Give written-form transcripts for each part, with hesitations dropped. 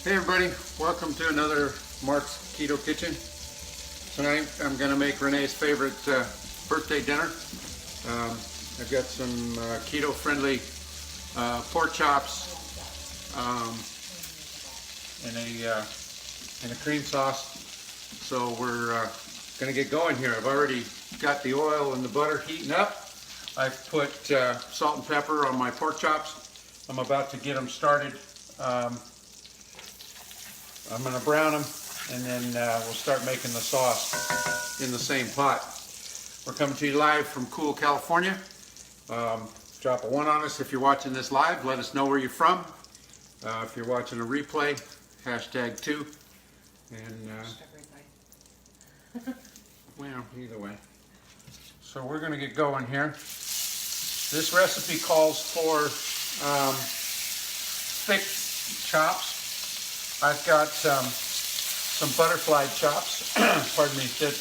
Hey everybody, welcome to another Mark's Keto Kitchen. Tonight I'm going to make Renee's favorite birthday dinner. I've got some keto friendly pork chops and a cream sauce. So we're going to get going here. I've already got the oil and the butter heating up. I've put salt and pepper on my pork chops. I'm about to get them started. I'm going to brown them, and then we'll start making the sauce in the same pot. We're coming to you live from cool California. Drop a 1 on us if you're watching this live. Let us know where you're from. If you're watching a replay, hashtag 2. And well, either way. So we're going to get going here. This recipe calls for thick chops. I've got some butterfly chops, pardon me, that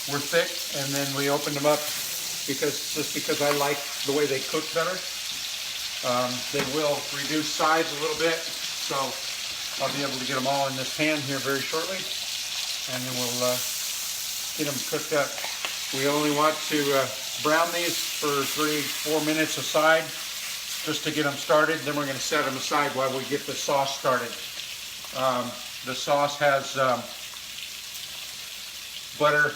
were thick, and then we opened them up just because I like the way they cook better. They will reduce size a little bit, so I'll be able to get them all in this pan here very shortly, and then we'll get them cooked up. We only want to brown these for 3-4 minutes aside, just to get them started. Then we're going to set them aside while we get the sauce started. The sauce has butter.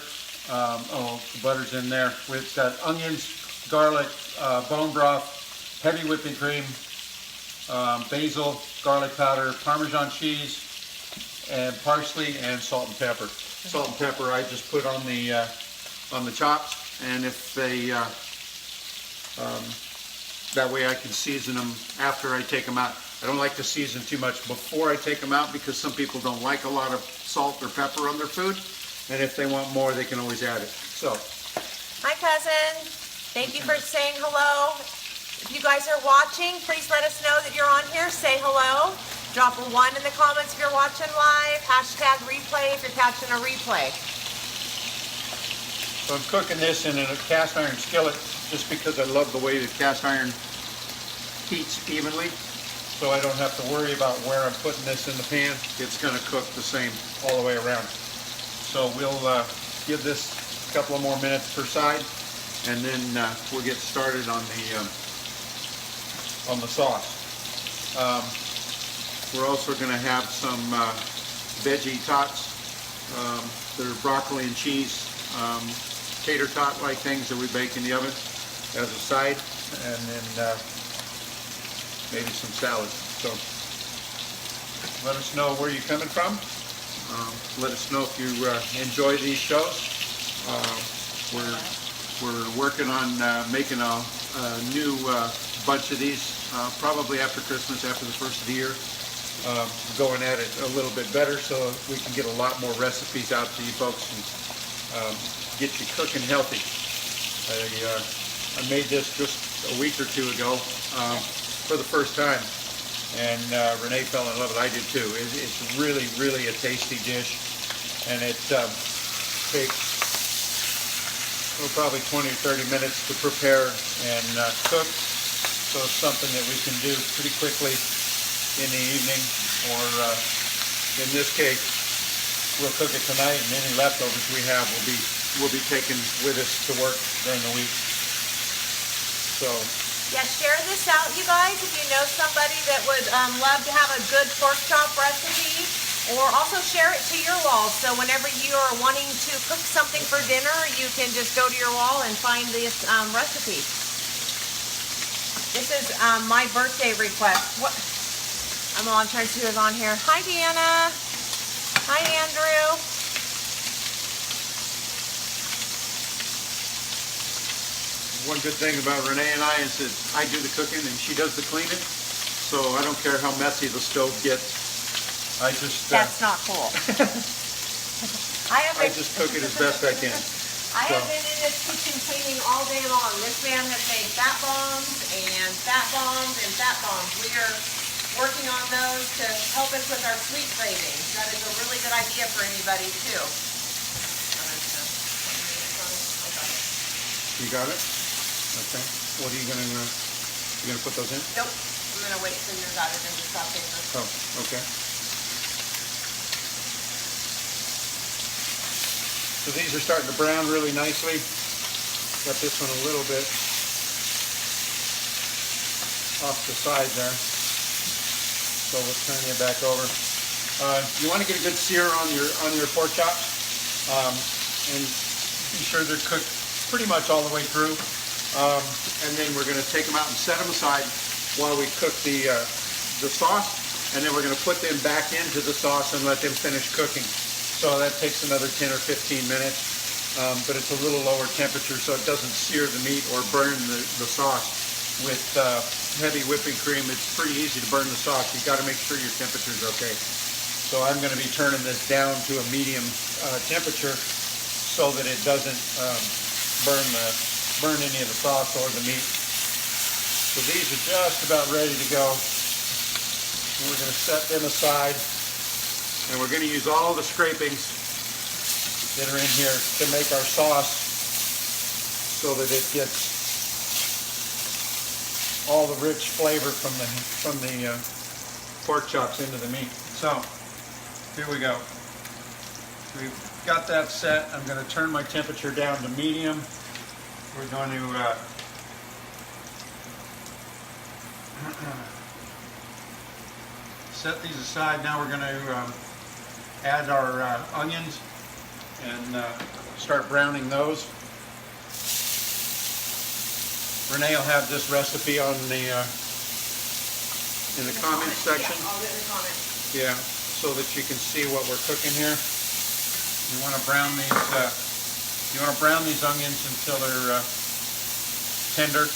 The butter's in there. We've got onions, garlic, bone broth, heavy whipping cream, basil, garlic powder, Parmesan cheese, and parsley, and salt and pepper. Salt and pepper I just put on the chops, and if they that way I can season them after I take them out. I don't like to season too much before I take them out because some people don't like a lot of salt or pepper on their food. And if they want more, they can always add it. So. Hi, cousin. Thank you for saying hello. If you guys are watching, please let us know that you're on here. Say hello. Drop a 1 in the comments if you're watching live. Hashtag replay if you're catching a replay. So I'm cooking this in a cast iron skillet just because I love the way the cast iron heats evenly. So I don't have to worry about where I'm putting this in the pan. It's going to cook the same all the way around. So we'll give this a couple of more minutes per side, and then we'll get started on the sauce. We're also going to have some veggie tots. They're broccoli and cheese tater tot-like things that we bake in the oven as a side, and then maybe some salad. So let us know where you're coming from. Let us know if you enjoy these shows. We're working on making a new bunch of these probably after Christmas, after the first of the year. Going at it a little bit better so we can get a lot more recipes out to you folks and get you cooking healthy. I made this just a week or 2 ago. For the first time, and Renee fell in love with it. I did too. It's really, really a tasty dish, and it takes probably 20 or 30 minutes to prepare and cook, so it's something that we can do pretty quickly in the evening, or in this case, we'll cook it tonight, and any leftovers we have will be taken with us to work during the week. So. Yeah, share this out, you guys, if you know somebody that would love to have a good pork chop recipe, or also share it to your wall. So whenever you are wanting to cook something for dinner, you can just go to your wall and find this recipe. This is my birthday request. What? I'm trying to see who's on here. Hi, Deanna. Hi, Andrew. One good thing about Renee and I is that I do the cooking and she does the cleaning, so I don't care how messy the stove gets. I just that's not cool. I just cook it as best I can. I have been in this kitchen cleaning all day long. This man has made fat bombs and fat bombs and fat bombs. We are working on those to help us with our sweet cravings. That is a really good idea for anybody too. You got it? Okay. What are you gonna put those in? Nope. I'm gonna wait till you got it in the saute first. Oh, okay. So these are starting to brown really nicely. Got this one a little bit off the side there. So we'll turn it back over. You want to get a good sear on your pork chops, and be sure they're cooked pretty much all the way through. And then we're going to take them out and set them aside while we cook the sauce, and then we're going to put them back into the sauce and let them finish cooking. So that takes another 10 or 15 minutes, but it's a little lower temperature so it doesn't sear the meat or burn the sauce. With heavy whipping cream, it's pretty easy to burn the sauce. You've got to make sure your temperature is okay. So I'm going to be turning this down to a medium temperature so that it doesn't burn any of the sauce or the meat. So these are just about ready to go. We're going to set them aside, and we're going to use all the scrapings that are in here to make our sauce so that it gets all the rich flavor from the pork chops into the meat. So here we go. We've got that set. I'm going to turn my temperature down to medium. We're going to set these aside. Now we're going to add our onions and start browning those. Renee will have this recipe on the in the comments section. Yeah, I'll get the comments. Yeah, so that you can see what we're cooking here. You want to brown these. You want to brown these onions until they're tender.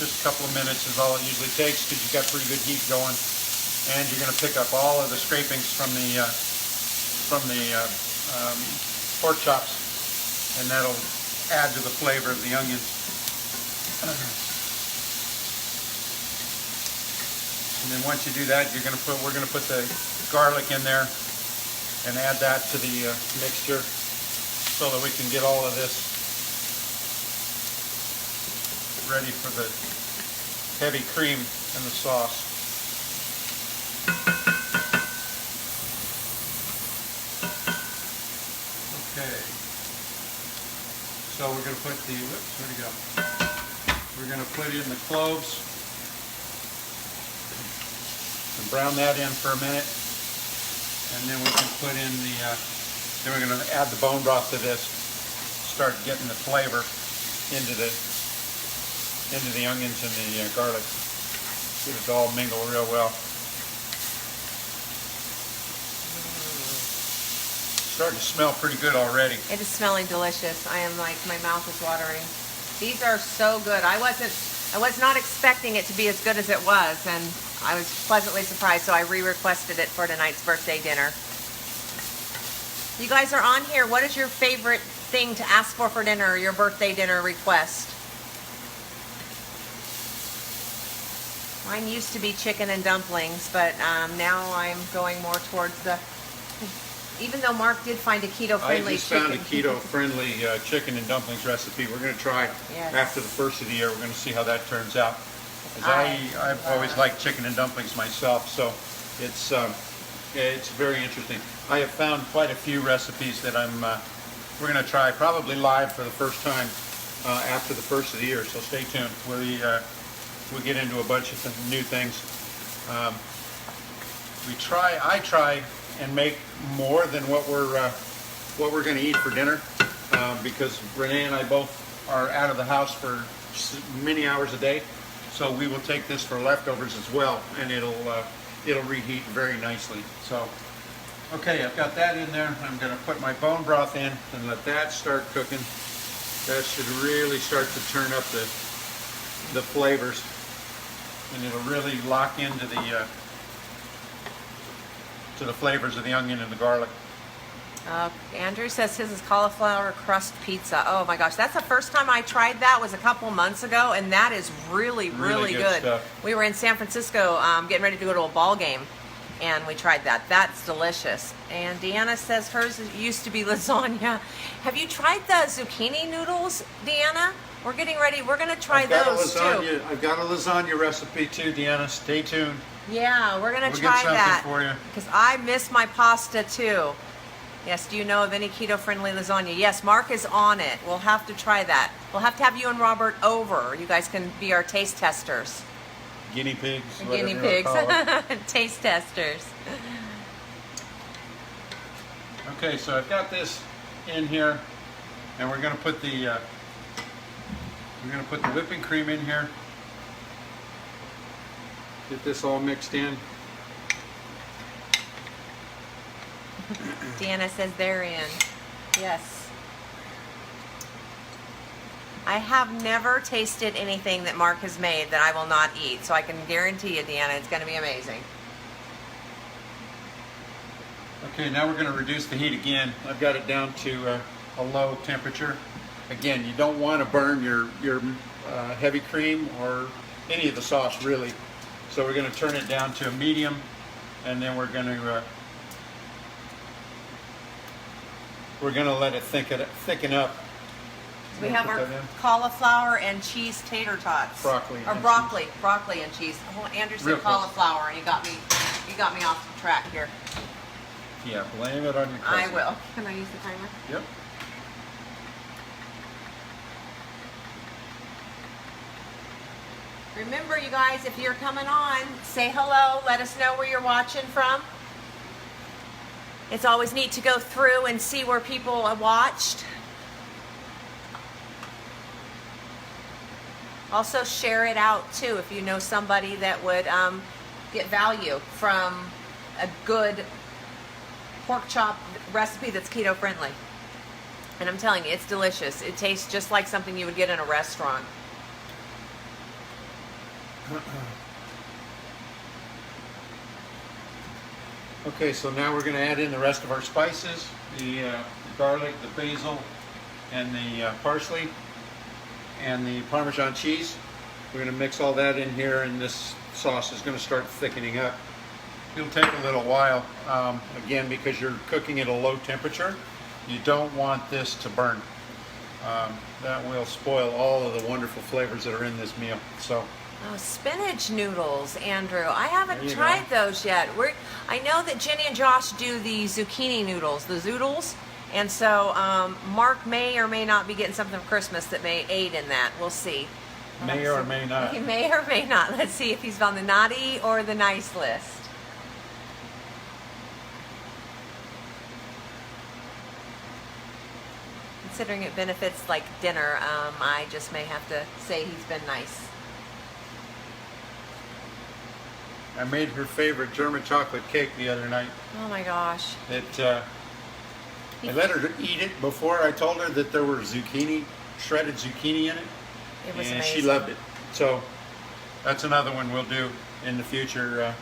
Just a couple of minutes is all it usually takes because you've got pretty good heat going, and you're going to pick up all of the scrapings from the pork chops, and that'll add to the flavor of the onions. And then once you do that, we're going to put the garlic in there and add that to the mixture so that we can get all of this ready for the heavy cream and the sauce. Okay. So we're going to put the, whoops, where'd it go? We're going to put in the cloves and brown that in for a minute. And then we can put in the, then we're going to add the bone broth to this, start getting the flavor into the onions and the garlic. Get it all mingle real well. Starting to smell pretty good already. It is smelling delicious. I am like, my mouth is watering. These are so good. I was not expecting it to be as good as it was, and I was pleasantly surprised, so I re-requested it for tonight's birthday dinner. You guys are on here. What is your favorite thing to ask for dinner, or your birthday dinner request? Mine used to be chicken and dumplings, but now I'm going more towards the... Even though Mark did find a keto-friendly chicken. I just found a keto-friendly chicken and dumplings recipe. We're going to try after the first of the year. We're going to see how that turns out. I've always liked chicken and dumplings myself, so it's very interesting. I have found quite a few recipes that we're going to try probably live for the first time after the first of the year. So stay tuned. We'll get into a bunch of new things. I try and make more than what we're going to eat for dinner because Renee and I both are out of the house for many hours a day, so we will take this for leftovers as well, and it'll reheat very nicely. So okay, I've got that in there. I'm going to put my bone broth in and let that start cooking. That should really start to turn up the flavors, and it'll really lock into the flavors of the onion and the garlic. Andrew says his is cauliflower crust pizza. Oh my gosh, that's the first time I tried that, was a couple months ago, and that is really good. Stuff. We were in San Francisco getting ready to go to a ball game, and we tried that. That's delicious. And Deanna says hers used to be lasagna. Have you tried the zucchini noodles, Deanna? We're getting ready. We're gonna try I've got those a lasagna, too. I've got a lasagna recipe too, Deanna. Stay tuned. Yeah, we're gonna We'll try get something that for you. because I miss my pasta too. Yes, do you know of any keto-friendly lasagna? Yes, Mark is on it. We'll have to try that. We'll have to have you and Robert over. You guys can be our taste testers. Guinea pigs. Guinea whatever you wanna call pigs. Taste testers. it. Okay, so I've got this in here, and we're gonna put the whipping cream in here. Get this all mixed in. Deanna says they're in. Yes. I have never tasted anything that Mark has made that I will not eat, so I can guarantee you, Deanna, it's going to be amazing. Okay, now we're going to reduce the heat again. I've got it down to a low temperature. Again, you don't want to burn your heavy cream or any of the sauce really. So we're going to turn it down to a medium, and then we're going to let it thicken up. We have our cauliflower and cheese tater tots. Broccoli or and broccoli and cheese. Oh, Andrew said Real close. cauliflower, and you got me off the track here. Yeah, blame it on your I cousin. will. Can I use the timer? Yep. Remember, you guys, if you're coming on, say hello. Let us know where you're watching from. It's always neat to go through and see where people have watched. Also, share it out too if you know somebody that would get value from a good pork chop recipe that's keto friendly. And I'm telling you, it's delicious. It tastes just like something you would get in a restaurant. Okay, so now we're going to add in the rest of our spices, the garlic, the basil, and the parsley, and the Parmesan cheese. We're going to mix all that in here, and this sauce is going to start thickening up. It'll take a little while, again, because you're cooking at a low temperature. You don't want this to burn. That will spoil all of the wonderful flavors that are in this meal. So. Oh, spinach noodles, Andrew. I haven't There you tried go. those yet. I know that Jenny and Josh do the zucchini noodles, the zoodles. And so Mark may or may not be getting something for Christmas that may aid in that. We'll see. May or may not. He may or may not. Let's see if he's on the naughty or the nice list. Considering it benefits like dinner, I just may have to say he's been nice. I made her favorite German chocolate cake the other night. Oh my gosh. I let her eat it before I told her that there were shredded zucchini in it. It was and amazing. she loved it. So that's another one we'll do in the future.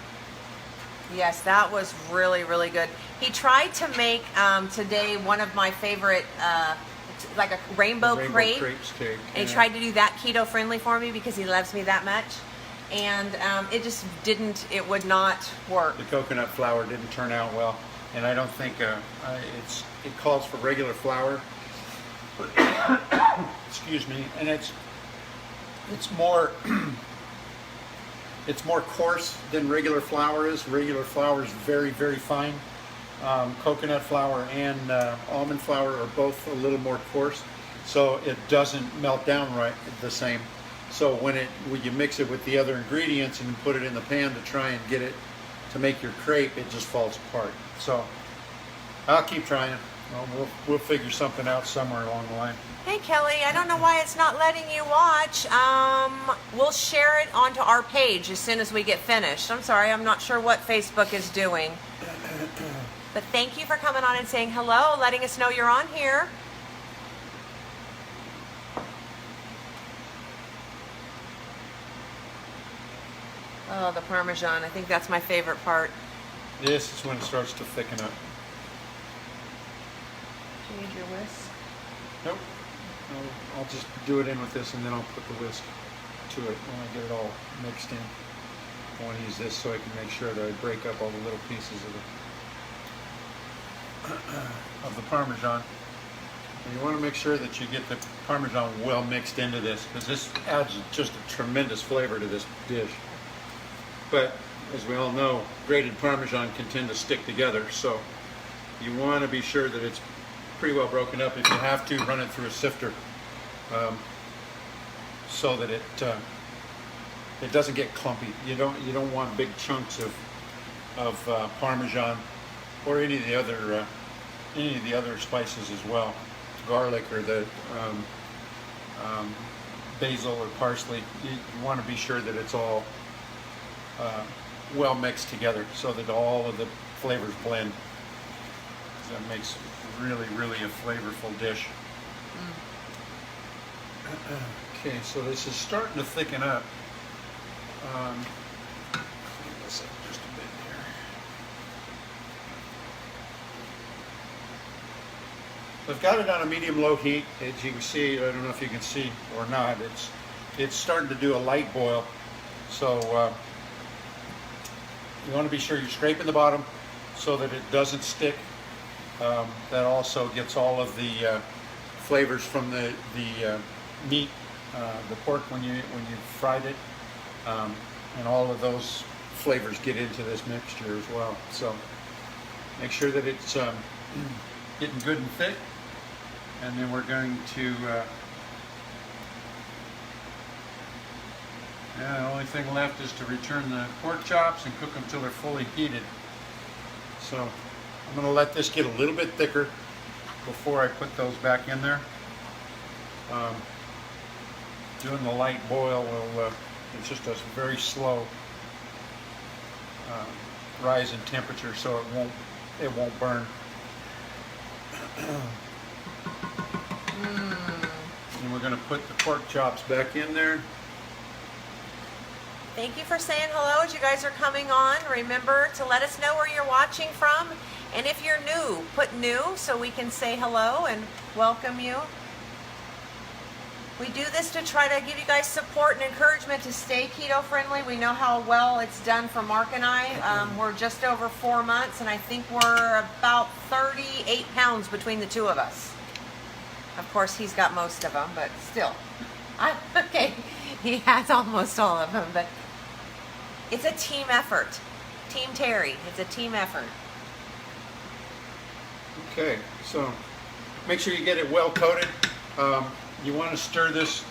Yes, that was really, really good. He tried to make today one of my favorite, like a rainbow crepe. crepes cake. And he tried to do that keto friendly for me because he loves me that much. And it just didn't, it would not work. The coconut flour didn't turn out well, and I don't think it calls for regular flour. Excuse me, and it's more it's more coarse than regular flour is. Regular flour is very, very fine. Coconut flour and almond flour are both a little more coarse, so it doesn't melt down right the same. So when you mix it with the other ingredients and put it in the pan to try and get it to make your crepe, it just falls apart. So I'll keep trying. We'll figure something out somewhere along the line. Hey Kelly, I don't know why it's not letting you watch. We'll share it onto our page as soon as we get finished. I'm sorry, I'm not sure what Facebook is doing. But thank you for coming on and saying hello, letting us know you're on here. Oh, the Parmesan. I think that's my favorite part. This is when it starts to thicken up. Do you need your whisk? Nope. I'll just do it in with this, and then I'll put the whisk to it when I get it all mixed in. I want to use this so I can make sure that I break up all the little pieces of the Parmesan. You want to make sure that you get the Parmesan well mixed into this, because this adds just a tremendous flavor to this dish. But as we all know, grated Parmesan can tend to stick together, so you want to be sure that it's pretty well broken up. If you have to, run it through a sifter so that it doesn't get clumpy. You don't want big chunks of Parmesan or any of the other spices as well, garlic or the basil or parsley. You want to be sure that it's all well mixed together so that all of the flavors blend. That makes really a flavorful dish. Okay, so this is starting to thicken up. Clean this up just a bit here. So I've got it on a medium-low heat. As you can see, I don't know if you can see or not, it's starting to do a light boil. So you want to be sure you're scraping the bottom so that it doesn't stick. That also gets all of the flavors from the meat, the pork when you fried it, and all of those flavors get into this mixture as well. So make sure that it's getting good and thick, and then we're going to the only thing left is to return the pork chops and cook them till they're fully heated. So I'm going to let this get a little bit thicker before I put those back in there. Doing the light boil will, it's just a very slow rise in temperature, so it won't burn. And we're going to put the pork chops back in there. Thank you for saying hello as you guys are coming on. Remember to let us know where you're watching from. And if you're new, put new so we can say hello and welcome you. We do this to try to give you guys support and encouragement to stay keto friendly. We know how well it's done for Mark and I. We're just over 4 months, and I think we're about 38 pounds between the two of us. Of course, he's got most of them, but still. Okay, he has almost all of them, but it's a team effort. TeamTerry, it's a team effort. Okay, so make sure you get it well coated. You want to stir this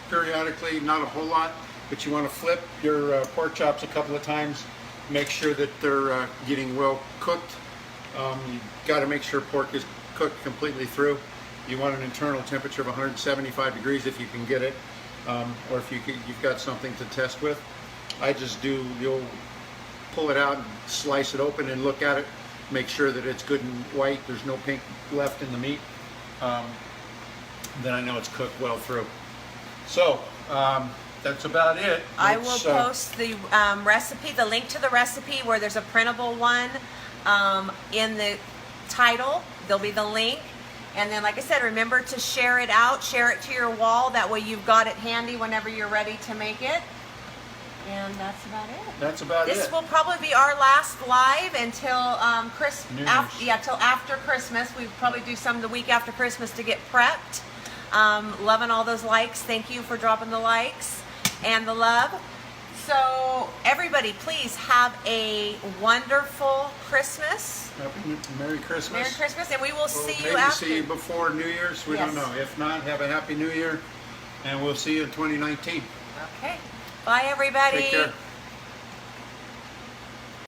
periodically, not a whole lot, but you want to flip your pork chops a couple of times. Make sure that they're getting well cooked. You got to make sure pork is cooked completely through. You want an internal temperature of 175 degrees if you can get it, or if you've got something to test with. You'll pull it out and slice it open and look at it. Make sure that it's good and white. There's no pink left in the meat. Then I know it's cooked well through. So that's about it. I will post the recipe, the link to the recipe where there's a printable one in the title. There'll be the link. And then, like I said, remember to share it out, share it to your wall. That way you've got it handy whenever you're ready to make it. And that's about it. That's about it. This will probably be our last live until till after Christmas. We probably do some the week after Christmas to get prepped. Loving all those likes. Thank you for dropping the likes and the love. So everybody, please have a wonderful Christmas. Merry Christmas. Merry Christmas, and we will see you maybe after. see you before New Year's. We don't know. If not, have a Happy New Year, and we'll see you in 2019. Okay. Bye, everybody. Take care.